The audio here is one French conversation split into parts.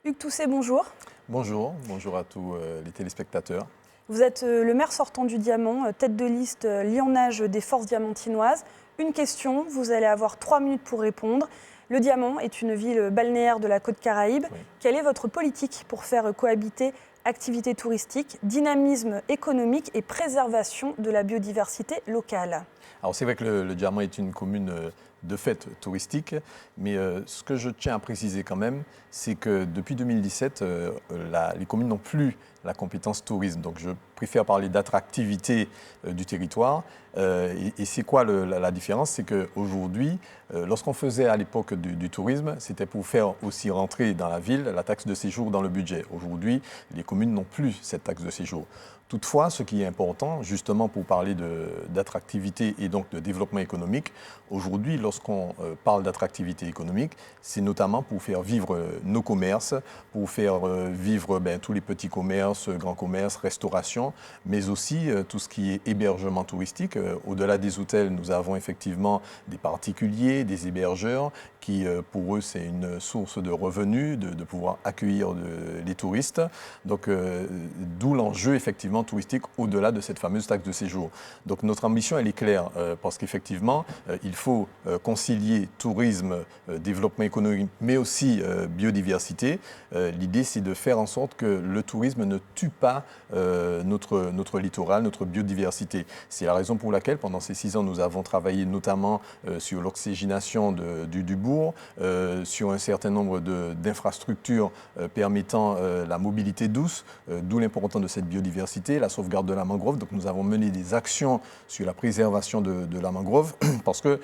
Hugues Toussé, bonjour. Bonjour, bonjour à tous les téléspectateurs. Vous êtes le maire sortant du Diamant, tête de liste Lionnage des Forces diamantinoises. Une question, vous allez avoir 3 minutes pour répondre. Le Diamant est une ville balnéaire de la côte Caraïbe. Oui. Quelle est votre politique pour faire cohabiter activité touristique, dynamisme économique et préservation de la biodiversité locale? Alors c'est vrai que le Diamant est une commune de fait touristique, mais ce que je tiens à préciser quand même, c'est que depuis 2017, les communes n'ont plus la compétence tourisme. Donc je préfère parler d'attractivité du territoire. Et c'est quoi la différence? C'est qu'aujourd'hui, lorsqu'on faisait à l'époque du tourisme, c'était pour faire aussi rentrer dans la ville la taxe de séjour dans le budget. Aujourd'hui, les communes n'ont plus cette taxe de séjour. Toutefois, ce qui est important, justement pour parler d'attractivité et donc de développement économique, aujourd'hui, lorsqu'on parle d'attractivité économique, c'est notamment pour faire vivre nos commerces, pour faire vivre tous les petits commerces, grands commerces, restauration, mais aussi tout ce qui est hébergement touristique. Au-delà des hôtels, nous avons effectivement des particuliers, des hébergeurs, qui pour eux, c'est une source de revenus, de pouvoir accueillir les touristes. Donc, d'où l'enjeu effectivement touristique au-delà de cette fameuse taxe de séjour. Donc notre ambition, elle est claire, parce qu'effectivement, il faut concilier tourisme, développement économique, mais aussi biodiversité. L'idée, c'est de faire en sorte que le tourisme ne tue pas notre littoral, notre biodiversité. C'est la raison pour laquelle, pendant ces 6 ans, nous avons travaillé notamment sur l'oxygénation du bourg, sur un certain nombre d'infrastructures permettant la mobilité douce, d'où l'importance de cette biodiversité, la sauvegarde de la mangrove. Donc nous avons mené des actions sur la préservation de la mangrove parce que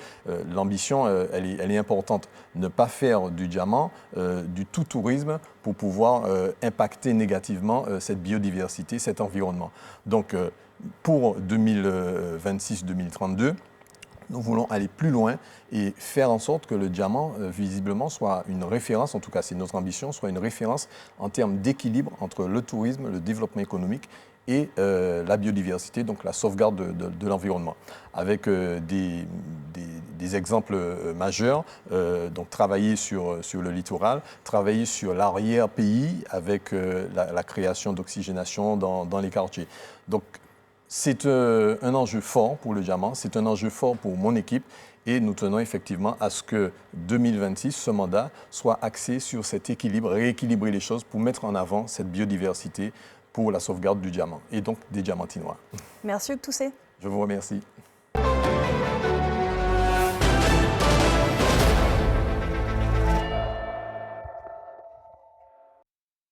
l'ambition, elle est importante. Ne pas faire du Diamant du tout tourisme pour pouvoir impacter négativement cette biodiversité, cet environnement. Donc pour 2026-2032, nous voulons aller plus loin et faire en sorte que le Diamant, visiblement, soit une référence, en tout cas c'est notre ambition, soit une référence en termes d'équilibre entre le tourisme, le développement économique et la biodiversité, donc la sauvegarde de l'environnement. Avec des exemples majeurs, donc travailler sur le littoral, travailler sur l'arrière-pays avec la création d'oxygénation dans les quartiers. Donc, c'est un enjeu fort pour le Diamant, c'est un enjeu fort pour mon équipe et nous tenons effectivement à ce que 2026, ce mandat, soit axé sur cet équilibre, rééquilibrer les choses pour mettre en avant cette biodiversité pour la sauvegarde du Diamant et donc des Diamantinois. Merci Hugues Toussé. Je vous remercie.